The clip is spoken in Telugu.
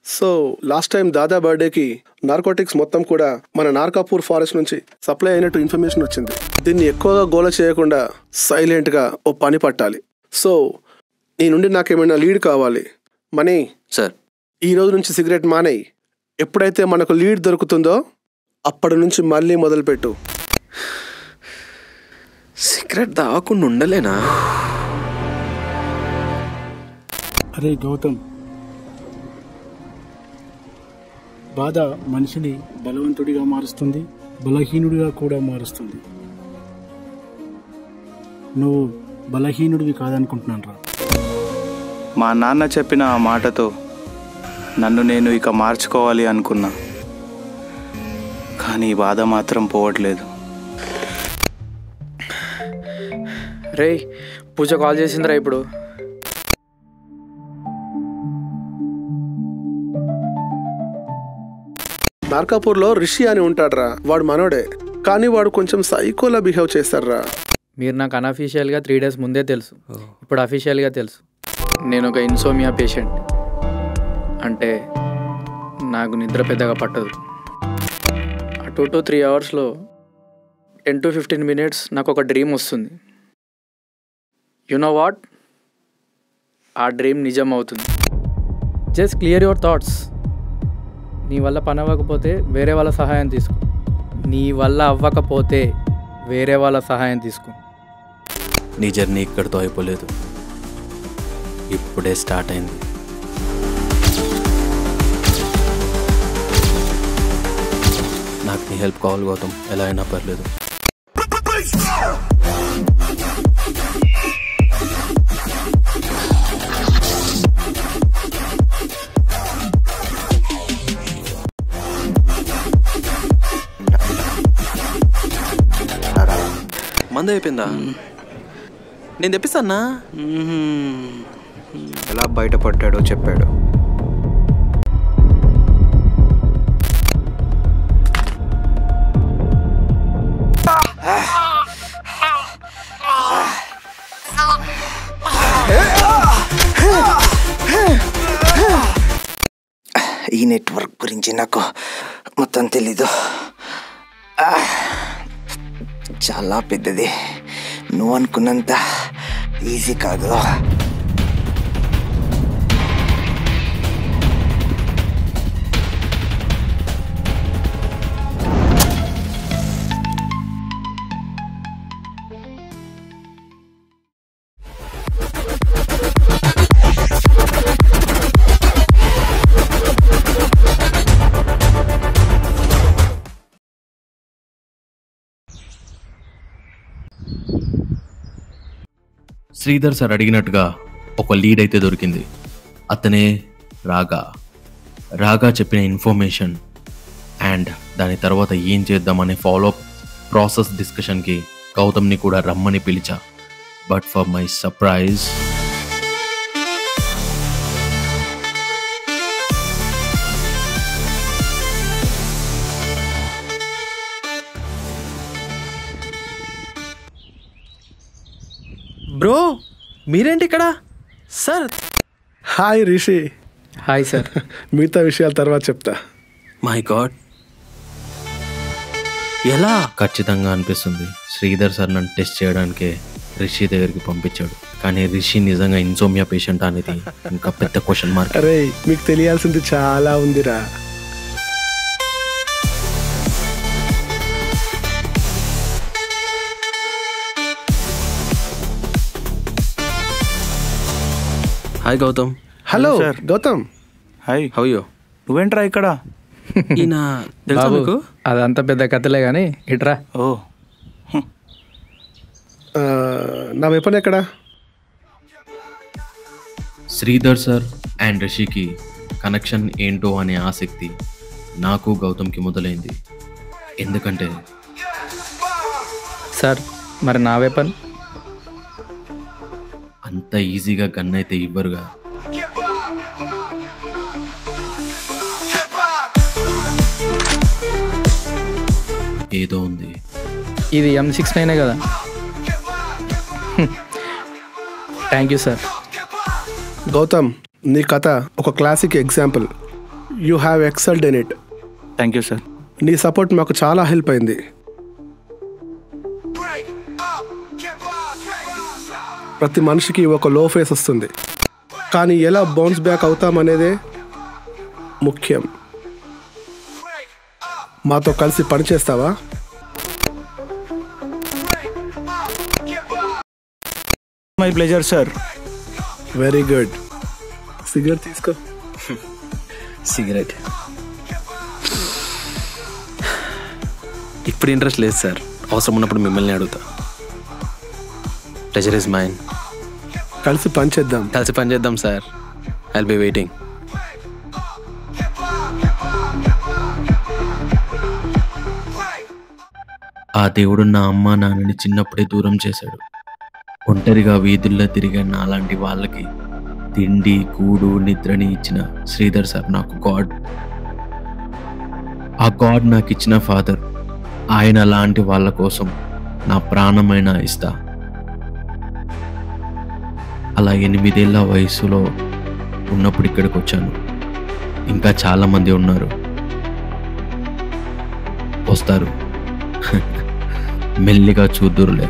సో లాస్ట్ టైం దాదా బర్త్డేకి నార్కోటిక్స్ మొత్తం కూడా మన నార్కాపూర్ ఫారెస్ట్ నుంచి సప్లై అయినట్టు ఇన్ఫర్మేషన్ వచ్చింది. దీన్ని ఎక్కువగా గోల చేయకుండా సైలెంట్ గా ఓ పని పట్టాలి. సో నీ నుండి నాకేమైనా లీడ్ కావాలి. మనీ సార్, ఈ రోజు నుంచి సిగరెట్ మానేయి. ఎప్పుడైతే మనకు లీడ్ దొరుకుతుందో అప్పటి నుంచి మళ్ళీ మొదలుపెట్టు. సిగరెట్ తాగకుండా ఉండలేనా? అరే గౌతమ్, బాధ మనిషిని బలవంతుడిగా మారుస్తుంది, బలహీనుడిగా కూడా మారుస్తుంది. నువ్వు బలహీనుడివి కాదనుకుంటున్నాను రా. మా నాన్న చెప్పిన ఆ మాటతో నన్ను నేను ఇక మార్చుకోవాలి అనుకున్నా, కానీ బాధ మాత్రం పోవట్లేదు. రే, పూజ కాల్ చేసిందిరా ఇప్పుడు. నార్కాపూర్లో రిషి అని ఉంటాడ్రా, వాడు మనోడే, కానీ వాడు కొంచెం సైకోలా బిహేవ్ చేస్తాడ్రా. మీరు నాకు అన్అఫీషియల్గా 3 days ముందే తెలుసు, ఇప్పుడు అఫీషియల్గా తెలుసు. నేను ఒక ఇన్సోమియా పేషెంట్. అంటే నాకు నిద్ర పెద్దగా పట్టదు. ఆ 2 to 3 hours 10 to 15 minutes నాకు ఒక డ్రీమ్ వస్తుంది. యు నో వాట్, ఆ డ్రీమ్ నిజం అవుతుంది. Just clear your thoughts. నీ వల్ల పని అవ్వకపోతే వేరే వాళ్ళ సహాయం తీసుకో. నీ వల్ల అవ్వకపోతే వేరే వాళ్ళ సహాయం తీసుకో. నీ జర్నీ ఇక్కడితో అయిపోలేదు, ఇప్పుడే స్టార్ట్ అయింది. నాకు నీ హెల్ప్ కావాలి గౌతమ్, ఎలా అయినా పర్లేదు. మంద అయిపోయిందా? నేను తెప్పిస్తానా? ఎలా బయటపడ్డాడో చెప్పాడు. ఈ నెట్వర్క్ గురించి నాకు మొత్తం తెలీదు. చాలా పెద్దది, నువ్వు అనుకున్నంత ఈజీ కాదు. శ్రీధర్ సార్ అడిగినట్టుగా ఒక లీడ్ అయితే దొరికింది. అతనే రాగా. రాగా చెప్పిన ఇన్ఫర్మేషన్ అండ్ దాని తర్వాత ఏం చేద్దామనే ఫాలోఅప్ ప్రాసెస్ డిస్కషన్కి గౌతమ్ని కూడా రమ్మని పిలిచా. But for my surprise bro, మీరేంటి ఇక్కడ? Sir. Hi Rishi. Hi sir. మిగతా విషయాల తర్వాత చెప్తా. మై గాడ్, ఎలా? ఖచ్చితంగా అనిపిస్తుంది శ్రీధర్ సార్ నన్ను టెస్ట్ చేయడానికే రిషి దగ్గరికి పంపించాడు. కానీ రిషి నిజంగా ఇన్సోమియా పేషెంట్ అనేది ఇంకా పెద్ద క్వశ్చన్ మార్క్. అరే, మీకు తెలియాల్సింది చాలా ఉందిరా. Hi Gautam. Hello Gautam. Hi, how you? నువ్వేంట్రా ఇక్కడ? ఈయన తెలుసా మీకు? అదంతా పెద్ద కథలే కానీ ఇట్రా. ఓ, నా వెపన్ ఎక్కడా? శ్రీధర్ సార్ అండ్ రిషికి కనెక్షన్ ఏంటో అనే ఆసక్తి నాకు గౌతమ్కి మొదలైంది. ఎందుకంటే సార్, మరి నా వెపన్? అంత ఈజీగా గన్ అయితే ఇవ్వరుగా. ఏదో ఉంది. ఇది M69 కదా. Thank you sir. గౌతమ్, నీ కథ ఒక classic example. You have excelled in it. Thank you sir. నీ సపోర్ట్ మాకు చాలా హెల్ప్ అయింది. ప్రతి మనిషికి ఒక లో ఫేస్ వస్తుంది, కానీ ఎలా బౌన్స్ బ్యాక్ అవుతామనేదే ముఖ్యం. మాతో కలిసి పనిచేస్తావా? My pleasure sir. Very good. Cigarette తీసుకో. సిగరెట్ ఇప్పుడు ఇంట్రెస్ట్ లేదు సార్. అవసరం ఉన్నప్పుడు మిమ్మల్ని అడుగుతా. Pleasure is mine. కలిసి పనిచేద్దాం. కలిసి పని చేద్దాం సార్. I'll be waiting. ఆ దేవుడు నా అమ్మ నాన్నని చిన్నప్పుడే దూరం చేశాడు. ఒంటరిగా వీధుల్లో తిరిగే నాలాంటి వాళ్ళకి తిండి కూడు నిద్రని ఇచ్చిన శ్రీధర్ సార్ నాకు గాడ్. ఆ గాడ్ నాకు ఇచ్చిన ఫాదర్. ఆయన లాంటి వాళ్ళ కోసం నా ప్రాణమైనా ఇస్తా. అలా 8 ఏళ్ల వయసులో ఉన్నప్పుడు ఇక్కడికి వచ్చాను. ఇంకా చాలామంది ఉన్నారు, వస్తారు. మెల్లిగా చూద్దురులే.